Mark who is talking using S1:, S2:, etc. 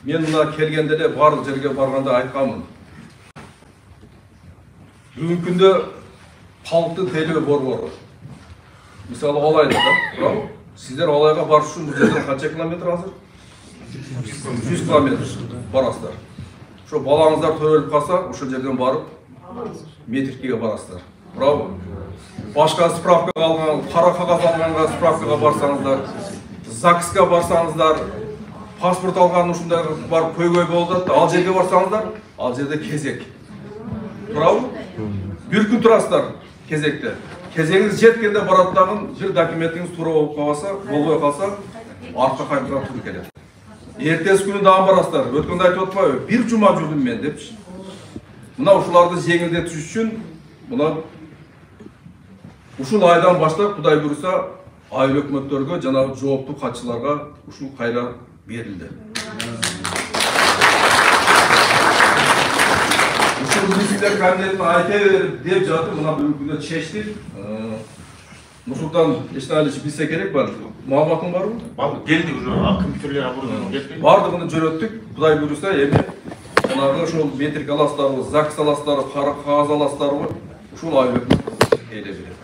S1: мен мына келгенде де барлық жерге барғанда айтқанмын. Бүгінгі күнде халықтың телігі бор. Мысалы, Олайды да. Сіздер Олайға бару үшін бұл жерден қанша километр қазір? 100 километр барасыздар. Şu balağınızlar törеліп қалса, ошол жерден барып метрикеге барасыздар. Браво. Başka справкаға алған, қара қағаз алғанға справкаға барсаңыздар, ЗАГСқа барсаңыздар, паспорт алған ушундай барып көй-көй болды, ал жерге барсаңыздар, ал жерде кезек. Браво. Bir күн тұрасыздар кезекте. Кезегіңіз жеткенде бараттағын бір документіңіз тура болып қалса, болмай қалса, артқа қайтадан тура келеді. Ертесі күні дағын барасыздар. Өткенде айтып отпай, bir жұма жүрдім мен деп. Мына ушуларды жеңілдетіш үшін, мына ушул айдан баштап Кудай буйруса, айыл өкмөттөргө жана жооптуу катчыларга ушул кайра берилди. Ушул министрлер кабинетин айта берип деп жатып, мына бүгүнкү күндө чечтик. Нурсултан Эшналович билсе керек бар. Маалыматың барбы?
S2: Бар, келди уже, компьютерлер абурдан кетти.
S1: Бардыгын жөнөттүк. Кудай буйруса, эми жанагы ошол метрик аластары, ЗАГС аластары, кара кагаз аластары ушул айыл өкмөт эле берет.